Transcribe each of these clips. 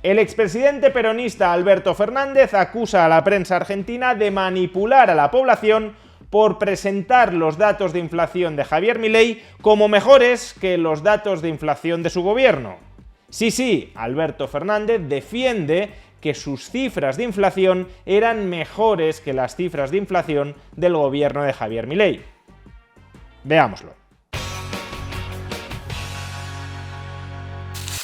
El expresidente peronista Alberto Fernández acusa a la prensa argentina de manipular a la población por presentar los datos de inflación de Javier Milei como mejores que los datos de inflación de su gobierno. Sí, Alberto Fernández defiende que sus cifras de inflación eran mejores que las cifras de inflación del gobierno de Javier Milei. Veámoslo.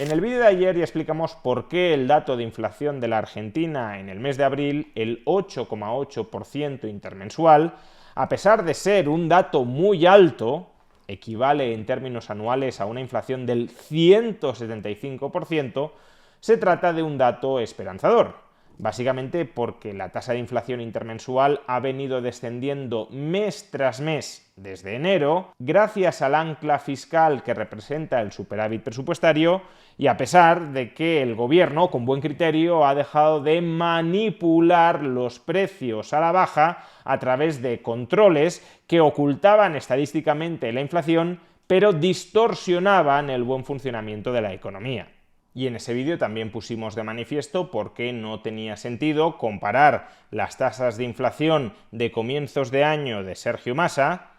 En el vídeo de ayer ya explicamos por qué el dato de inflación de la Argentina en el mes de abril, el 8,8% intermensual, a pesar de ser un dato muy alto, equivale en términos anuales a una inflación del 175%, se trata de un dato esperanzador. Básicamente porque la tasa de inflación intermensual ha venido descendiendo mes tras mes desde enero, gracias al ancla fiscal que representa el superávit presupuestario, y a pesar de que el gobierno, con buen criterio, ha dejado de manipular los precios a la baja a través de controles que ocultaban estadísticamente la inflación, pero distorsionaban el buen funcionamiento de la economía. Y en ese vídeo también pusimos de manifiesto por qué no tenía sentido comparar las tasas de inflación de comienzos de año de Sergio Massa,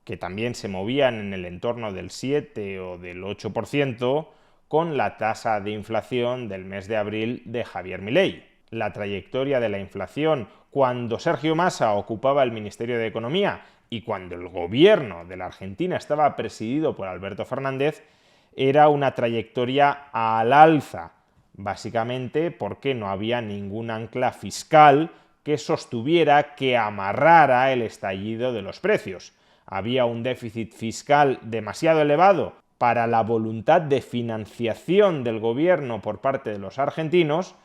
que también se movían en el entorno del 7 o del 8%, con la tasa de inflación del mes de abril de Javier Milei. La trayectoria de la inflación cuando Sergio Massa ocupaba el Ministerio de Economía y cuando el gobierno de la Argentina estaba presidido por Alberto Fernández era una trayectoria al alza, básicamente porque no había ningún ancla fiscal que sostuviera, que amarrara el estallido de los precios. Había un déficit fiscal demasiado elevado para la voluntad de financiación del gobierno por parte de los argentinos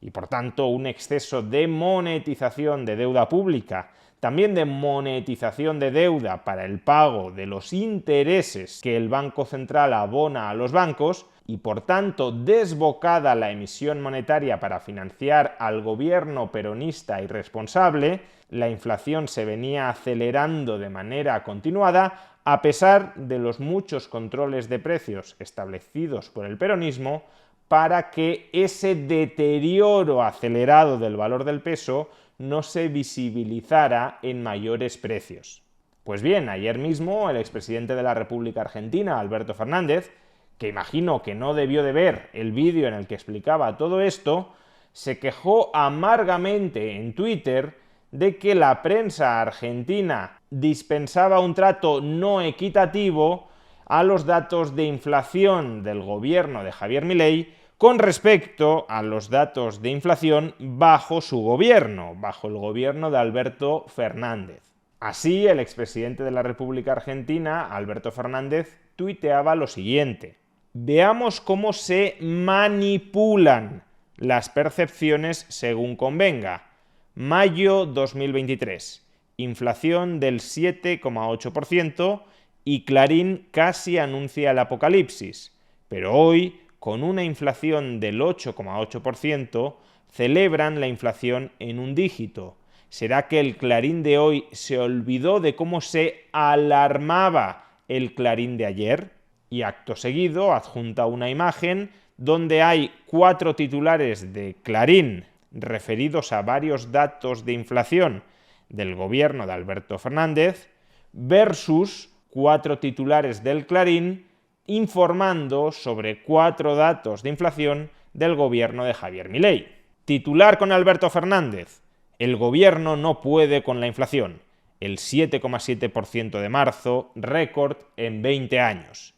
y, por tanto, un exceso de monetización de deuda pública, también de monetización de deuda para el pago de los intereses que el Banco Central abona a los bancos y, por tanto, desbocada la emisión monetaria para financiar al gobierno peronista irresponsable, la inflación se venía acelerando de manera continuada a pesar de los muchos controles de precios establecidos por el peronismo para que ese deterioro acelerado del valor del peso no se visibilizara en mayores precios. Pues bien, ayer mismo el expresidente de la República Argentina, Alberto Fernández, que imagino que no debió de ver el vídeo en el que explicaba todo esto, se quejó amargamente en Twitter de que la prensa argentina dispensaba un trato no equitativo a los datos de inflación del gobierno de Javier Milei con respecto a los datos de inflación bajo su gobierno, bajo el gobierno de Alberto Fernández. Así, el expresidente de la República Argentina, Alberto Fernández, tuiteaba lo siguiente: veamos cómo se manipulan las percepciones según convenga. Mayo 2023, inflación del 7,8% y Clarín casi anuncia el apocalipsis, pero hoy, con una inflación del 8,8%, celebran la inflación en un dígito. ¿Será que el Clarín de hoy se olvidó de cómo se alarmaba el Clarín de ayer? Y acto seguido adjunta una imagen donde hay 4 titulares de Clarín referidos a varios datos de inflación del gobierno de Alberto Fernández versus 4 titulares del Clarín informando sobre 4 datos de inflación del gobierno de Javier Milei. Titular con Alberto Fernández: el gobierno no puede con la inflación, el 7,7% de marzo, récord en 20 años.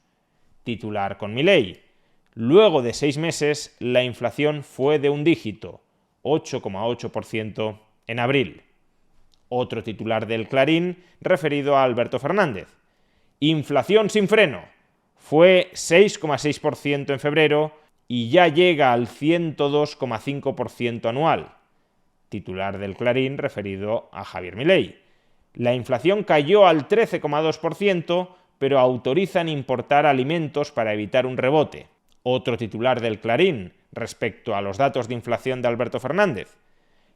Titular con Milei: luego de 6 meses la inflación fue de un dígito, 8,8% en abril. Otro titular del Clarín referido a Alberto Fernández: inflación sin freno, fue 6,6% en febrero y ya llega al 102,5% anual. Titular del Clarín referido a Javier Milei: la inflación cayó al 13,2%, pero autorizan importar alimentos para evitar un rebote. Otro titular del Clarín respecto a los datos de inflación de Alberto Fernández: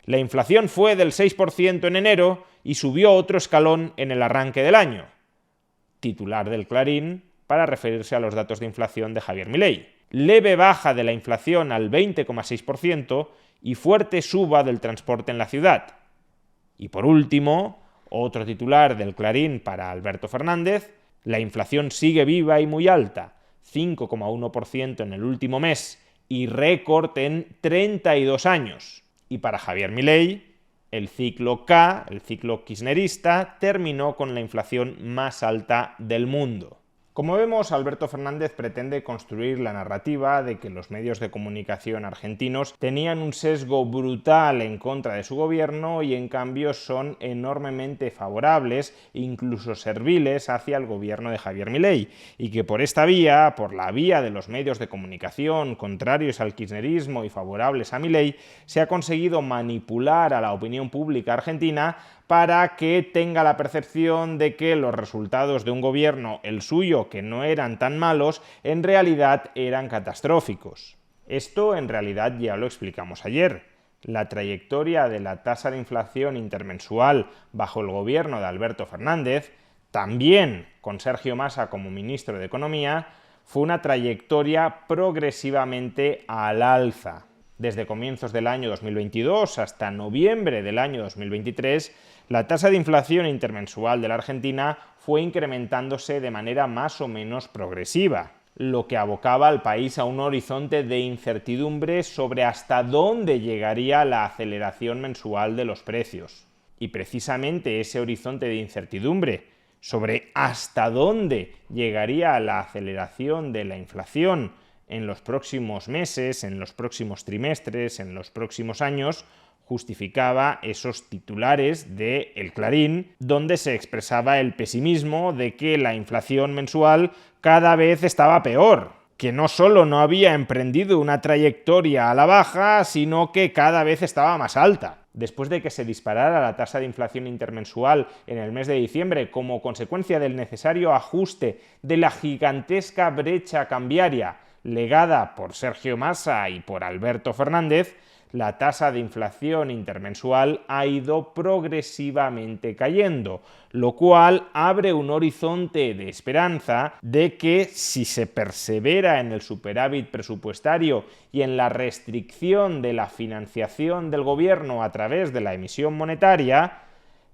la inflación fue del 6% en enero y subió otro escalón en el arranque del año. Titular del Clarín para referirse a los datos de inflación de Javier Milei: leve baja de la inflación al 20,6% y fuerte suba del transporte en la ciudad. Y por último, otro titular del Clarín para Alberto Fernández: la inflación sigue viva y muy alta, 5,1% en el último mes y récord en 32 años. Y para Javier Milei, el ciclo K, el ciclo kirchnerista, terminó con la inflación más alta del mundo. Como vemos, Alberto Fernández pretende construir la narrativa de que los medios de comunicación argentinos tenían un sesgo brutal en contra de su gobierno y en cambio son enormemente favorables, incluso serviles, hacia el gobierno de Javier Milei, y que por esta vía, por la vía de los medios de comunicación contrarios al kirchnerismo y favorables a Milei, se ha conseguido manipular a la opinión pública argentina para que tenga la percepción de que los resultados de un gobierno, el suyo, que no eran tan malos, en realidad eran catastróficos. Esto en realidad ya lo explicamos ayer. La trayectoria de la tasa de inflación intermensual bajo el gobierno de Alberto Fernández, también con Sergio Massa como ministro de Economía, fue una trayectoria progresivamente al alza. Desde comienzos del año 2022 hasta noviembre del año 2023, la tasa de inflación intermensual de la Argentina fue incrementándose de manera más o menos progresiva, lo que abocaba al país a un horizonte de incertidumbre sobre hasta dónde llegaría la aceleración mensual de los precios. Y precisamente ese horizonte de incertidumbre sobre hasta dónde llegaría la aceleración de la inflación en los próximos meses, en los próximos trimestres, en los próximos años, justificaba esos titulares de El Clarín, donde se expresaba el pesimismo de que la inflación mensual cada vez estaba peor, que no solo no había emprendido una trayectoria a la baja, sino que cada vez estaba más alta. Después de que se disparara la tasa de inflación intermensual en el mes de diciembre como consecuencia del necesario ajuste de la gigantesca brecha cambiaria legada por Sergio Massa y por Alberto Fernández, la tasa de inflación intermensual ha ido progresivamente cayendo, lo cual abre un horizonte de esperanza de que, si se persevera en el superávit presupuestario y en la restricción de la financiación del gobierno a través de la emisión monetaria,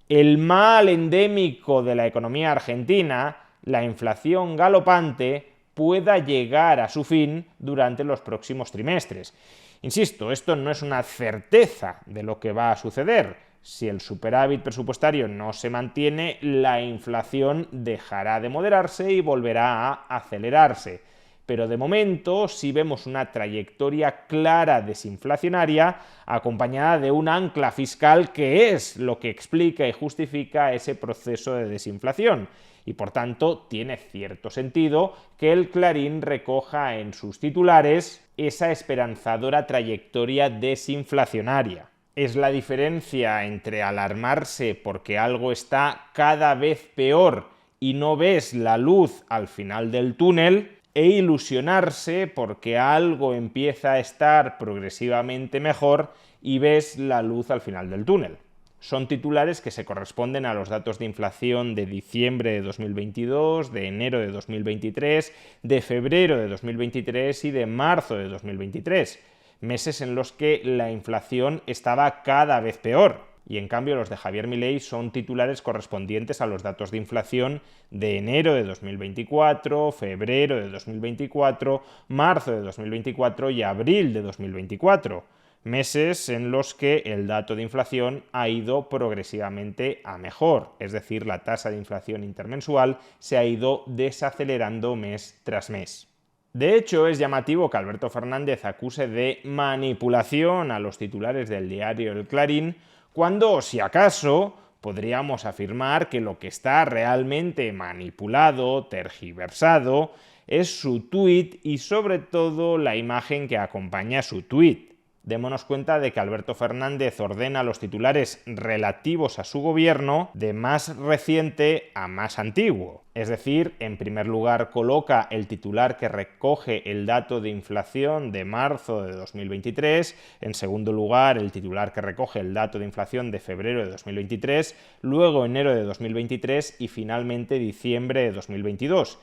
el mal endémico de la economía argentina, la inflación galopante, pueda llegar a su fin durante los próximos trimestres. Insisto, esto no es una certeza de lo que va a suceder. Si el superávit presupuestario no se mantiene, la inflación dejará de moderarse y volverá a acelerarse. Pero de momento sí vemos una trayectoria clara desinflacionaria acompañada de un ancla fiscal que es lo que explica y justifica ese proceso de desinflación. Y por tanto tiene cierto sentido que el Clarín recoja en sus titulares esa esperanzadora trayectoria desinflacionaria. Es la diferencia entre alarmarse porque algo está cada vez peor y no ves la luz al final del túnel, e ilusionarse porque algo empieza a estar progresivamente mejor y ves la luz al final del túnel. Son titulares que se corresponden a los datos de inflación de diciembre de 2022, de enero de 2023, de febrero de 2023 y de marzo de 2023, meses en los que la inflación estaba cada vez peor. Y en cambio los de Javier Milei son titulares correspondientes a los datos de inflación de enero de 2024, febrero de 2024, marzo de 2024 y abril de 2024. Meses en los que el dato de inflación ha ido progresivamente a mejor, es decir, la tasa de inflación intermensual se ha ido desacelerando mes tras mes. De hecho, es llamativo que Alberto Fernández acuse de manipulación a los titulares del diario El Clarín, cuando, si acaso, podríamos afirmar que lo que está realmente manipulado, tergiversado, es su tuit y sobre todo la imagen que acompaña su tuit. Démonos cuenta de que Alberto Fernández ordena los titulares relativos a su gobierno de más reciente a más antiguo. Es decir, en primer lugar coloca el titular que recoge el dato de inflación de marzo de 2023, en segundo lugar el titular que recoge el dato de inflación de febrero de 2023, luego enero de 2023 y finalmente diciembre de 2022.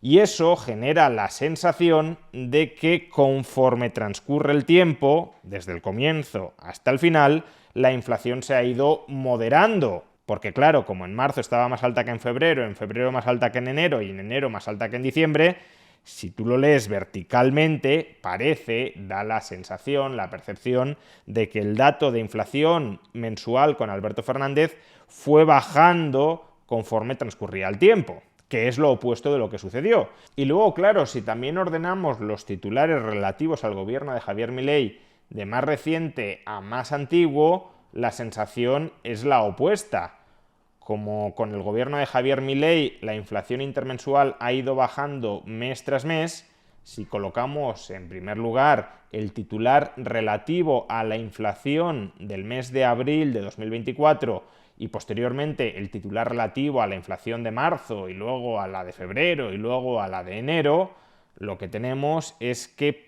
Y eso genera la sensación de que conforme transcurre el tiempo, desde el comienzo hasta el final, la inflación se ha ido moderando. Porque claro, como en marzo estaba más alta que en febrero más alta que en enero y en enero más alta que en diciembre, si tú lo lees verticalmente, da la sensación, la percepción de que el dato de inflación mensual con Alberto Fernández fue bajando conforme transcurría el tiempo, que es lo opuesto de lo que sucedió. Y luego, claro, si también ordenamos los titulares relativos al gobierno de Javier Milei de más reciente a más antiguo, la sensación es la opuesta. Como con el gobierno de Javier Milei la inflación intermensual ha ido bajando mes tras mes, si colocamos en primer lugar el titular relativo a la inflación del mes de abril de 2024 y posteriormente el titular relativo a la inflación de marzo y luego a la de febrero y luego a la de enero, lo que tenemos es que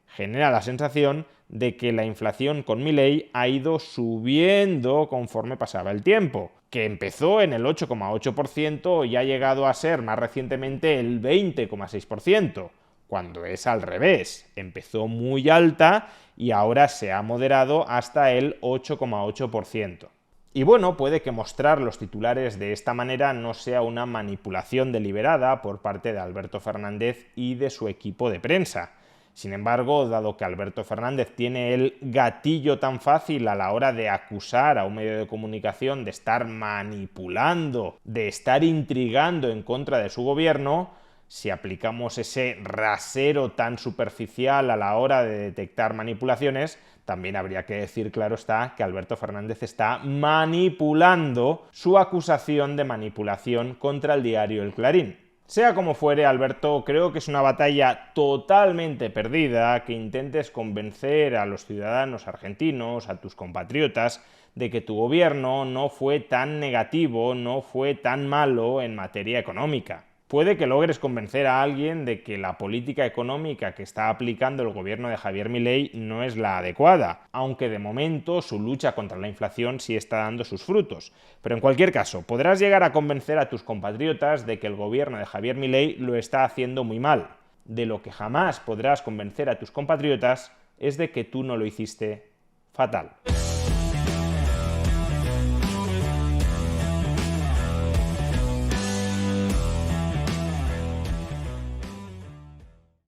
genera la sensación de que la inflación con Milei ha ido subiendo conforme pasaba el tiempo, que empezó en el 8,8% y ha llegado a ser más recientemente el 20,6%, cuando es al revés, empezó muy alta y ahora se ha moderado hasta el 8,8%. Y bueno, puede que mostrar los titulares de esta manera no sea una manipulación deliberada por parte de Alberto Fernández y de su equipo de prensa. Sin embargo, dado que Alberto Fernández tiene el gatillo tan fácil a la hora de acusar a un medio de comunicación de estar manipulando, de estar intrigando en contra de su gobierno, si aplicamos ese rasero tan superficial a la hora de detectar manipulaciones, también habría que decir, claro está, que Alberto Fernández está manipulando su acusación de manipulación contra el diario El Clarín. Sea como fuere, Alberto, creo que es una batalla totalmente perdida que intentes convencer a los ciudadanos argentinos, a tus compatriotas, de que tu gobierno no fue tan negativo, no fue tan malo en materia económica. Puede que logres convencer a alguien de que la política económica que está aplicando el gobierno de Javier Milei no es la adecuada, aunque de momento su lucha contra la inflación sí está dando sus frutos. Pero en cualquier caso, podrás llegar a convencer a tus compatriotas de que el gobierno de Javier Milei lo está haciendo muy mal. De lo que jamás podrás convencer a tus compatriotas es de que tú no lo hiciste fatal.